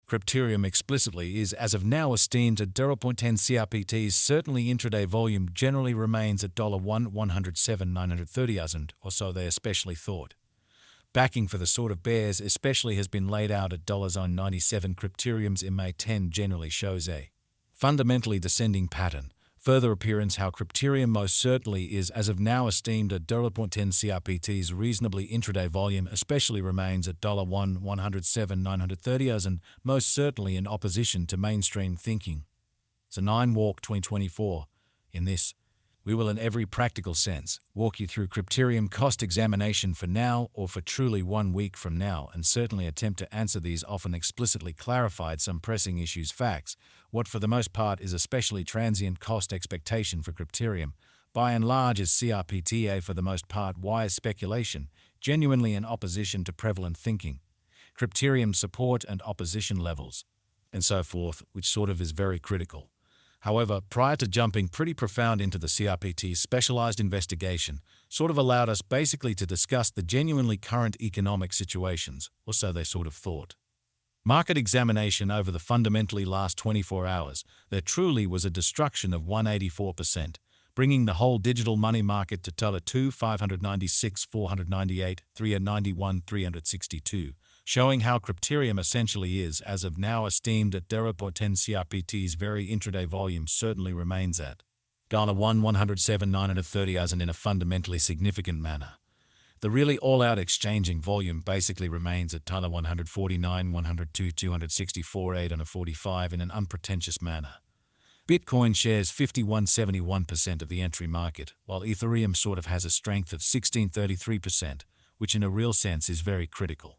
Crypterium explicitly is as of now esteemed at 0.10 Crpts. Certainly intraday volume generally remains at $107,930,000 or so they especially thought. Backing for the sort of bears especially has been laid out at $97. Crypterium's MA 10 generally shows a fundamentally descending pattern. Further appearance how Crypterium most certainly is as of now esteemed at 0.10 Crpt's reasonably intraday volume especially remains at $107,930,000 most certainly in opposition to mainstream thinking. It's a 9-walk 2024. In this, we will in every practical sense walk you through Crypterium cost examination for now or for truly 1 week from now and certainly attempt to answer these often explicitly clarified some pressing issues facts, what for the most part is especially transient cost expectation for Crypterium, by and large is CRPTA for the most part why is speculation, genuinely in opposition to prevalent thinking, Crypterium support and opposition levels, and so forth, which sort of is very critical. However, prior to jumping pretty profound into the CRPT's specialized investigation, sort of allowed us basically to discuss the genuinely current economic situations, or so they sort of thought. Market examination over the fundamentally last 24 hours, there truly was a destruction of 184%, bringing the whole digital money market to $2 596 498 391 362. Showing how Crypterium essentially is, as of now esteemed at 0.10 Crpt's very intraday volume certainly remains at $107,930,000 in a fundamentally significant manner. The really all-out exchanging volume basically remains at $149, 102, 264, 845 in an unpretentious manner. Bitcoin shares 51.71% of the entry market, while Ethereum sort of has a strength of 16.33%, which in a real sense is very critical,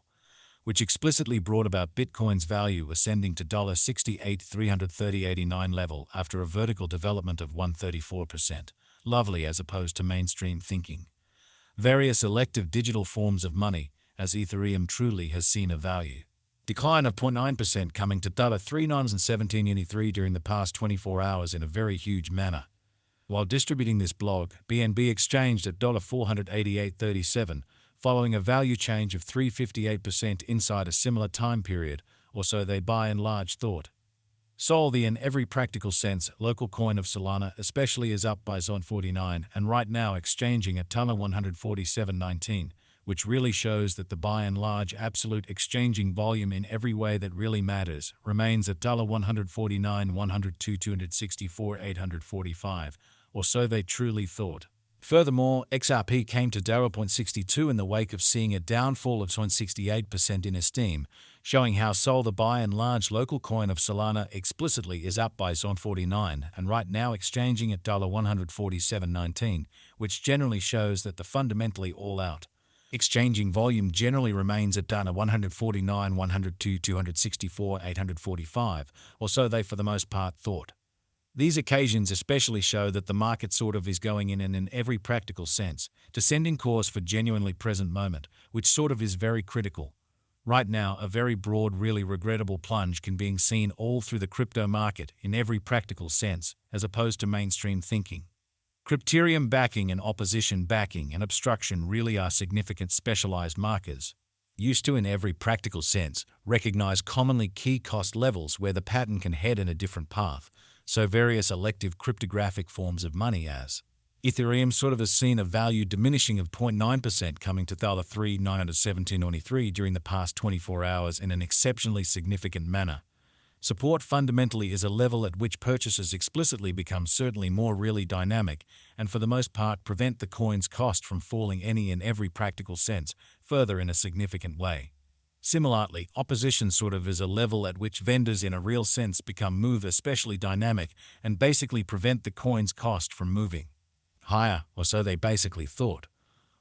which explicitly brought about Bitcoin's value ascending to $68,330.89 level after a vertical development of 134%, lovely as opposed to mainstream thinking. Various elective digital forms of money, as Ethereum truly has seen a value decline of 0.9% coming to $3.17 during the past 24 hours in a very huge manner. While distributing this blog, BNB exchanged at $488.37, following a value change of 358% inside a similar time period, or so they by and large thought. Sol, the in every practical sense local coin of Solana especially is up by Zone 49 and right now exchanging at $147.19, which really shows that the by and large absolute exchanging volume in every way that really matters remains at $149, 102, 264, 845, or so they truly thought. Furthermore, XRP came to 0.62 in the wake of seeing a downfall of 0.68% in esteem, showing how Sol, the by and large local coin of Solana explicitly is up by Zone 49 and right now exchanging at $147.19, which generally shows that the fundamentally all-out exchanging volume generally remains at $149, 102, 264, 845, or so they for the most part thought. These occasions especially show that the market sort of is going in every practical sense, descending course for genuinely present moment, which sort of is very critical. Right now, a very broad, really regrettable plunge can be seen all through the crypto market in every practical sense, as opposed to mainstream thinking. Crypterium backing and opposition backing and obstruction really are significant specialized markers. Used to in every practical sense, recognize commonly key cost levels where the pattern can head in a different path. So various elective cryptographic forms of money as Ethereum sort of has seen a value diminishing of 0.9% coming to $3,917.93 during the past 24 hours in an exceptionally significant manner. Support fundamentally is a level at which purchases explicitly become certainly more really dynamic and for the most part prevent the coin's cost from falling any in every practical sense further in a significant way. Similarly, opposition sort of is a level at which vendors in a real sense become move especially dynamic and basically prevent the coin's cost from moving higher, or so they basically thought.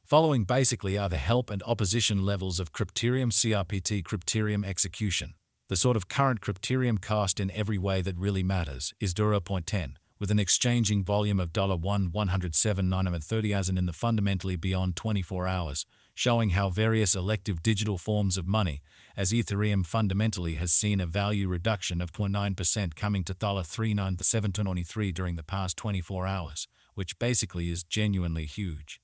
Following basically are the help and opposition levels of Crypterium CRPT Crypterium execution. The sort of current Crypterium cost in every way that really matters is 0.10, with an exchanging volume of $107,930,000 in the fundamentally beyond 24 hours, showing how various elective digital forms of money, as Ethereum fundamentally has seen a value reduction of 0.9% coming to $397.23 during the past 24 hours, which basically is genuinely huge.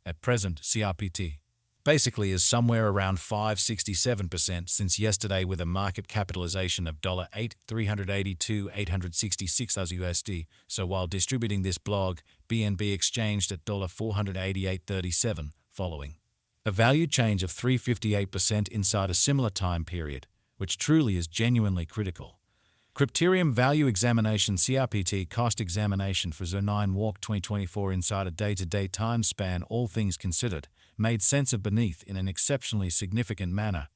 At present, CRPT basically is somewhere around 567% since yesterday, with a market capitalization of $8,382,866 USD. So while distributing this blog, BNB exchanged at $488.37, following a value change of 358% inside a similar time period, which truly is genuinely critical. Crypterium Value Examination CRPT Cost Examination for Zo9 Walk 2024 inside a day-to-day time span, all things considered, made sense of beneath in an exceptionally significant manner.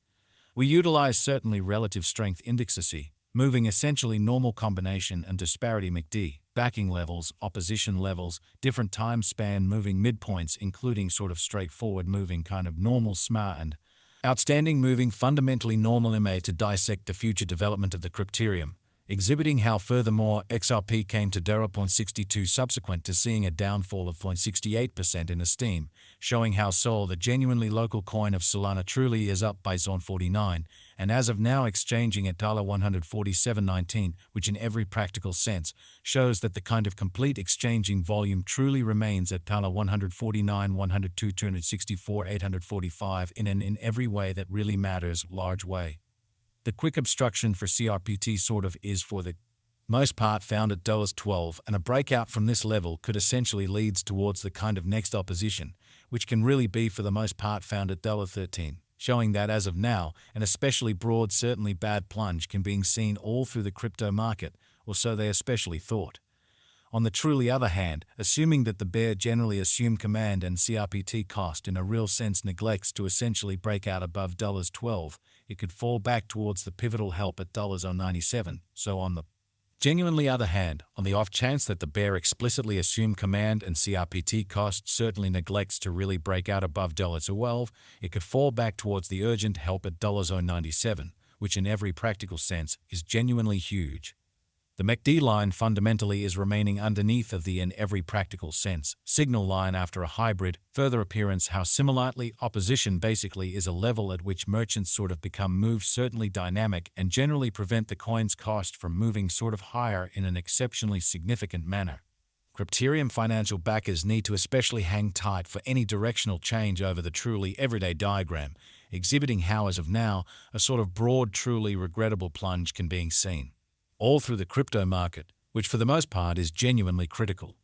We utilize certainly relative strength indexes, moving essentially normal combination and disparity MACD, backing levels, opposition levels, different time span moving midpoints, including sort of straightforward moving kind of normal SMA and outstanding moving fundamentally normal MA to dissect the future development of the crypterium, exhibiting how furthermore XRP came to 0.62 subsequent to seeing a downfall of 0.68% in esteem, showing how Sol, the genuinely local coin of Solana, truly is up by Zone 49, and as of now exchanging at $147.19, which in every practical sense shows that the kind of complete exchanging volume truly remains at $149, 102, 264, 845 in every way that really matters, large way. The quick obstruction for CRPT sort of is for the most part found at $12, and a breakout from this level could essentially leads towards the kind of next opposition, which can really be for the most part found at $13, showing that as of now, an especially broad, certainly bad plunge can be seen all through the crypto market, or so they especially thought. On the truly other hand, assuming that the bear generally assume command and CRPT cost in a real sense neglects to essentially break out above $12, it could fall back towards the pivotal help at $0.97. So on the genuinely other hand, on the off chance that the bear explicitly assume command and CRPT cost certainly neglects to really break out above $12, it could fall back towards the urgent help at $0.97, which in every practical sense is genuinely huge. The MACD line fundamentally is remaining underneath of the in every practical sense signal line after a hybrid further appearance, how similarly opposition basically is a level at which merchants sort of become moved certainly dynamic and generally prevent the coin's cost from moving sort of higher in an exceptionally significant manner. Crypterium financial backers need to especially hang tight for any directional change over the truly everyday diagram, exhibiting how as of now a sort of broad truly regrettable plunge can be seen all through the crypto market, which for the most part is genuinely critical.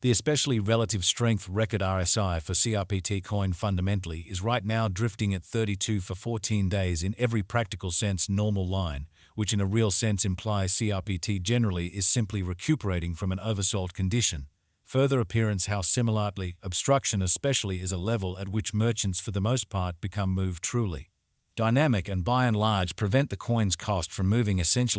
The especially relative strength record RSI for CRPT coin fundamentally is right now drifting at 32 for 14 days in every practical sense normal line, which in a real sense implies CRPT generally is simply recuperating from an oversold condition. Further appearance how similarly obstruction especially is a level at which merchants for the most part become moved truly dynamic and by and large prevent the coin's cost from moving essentially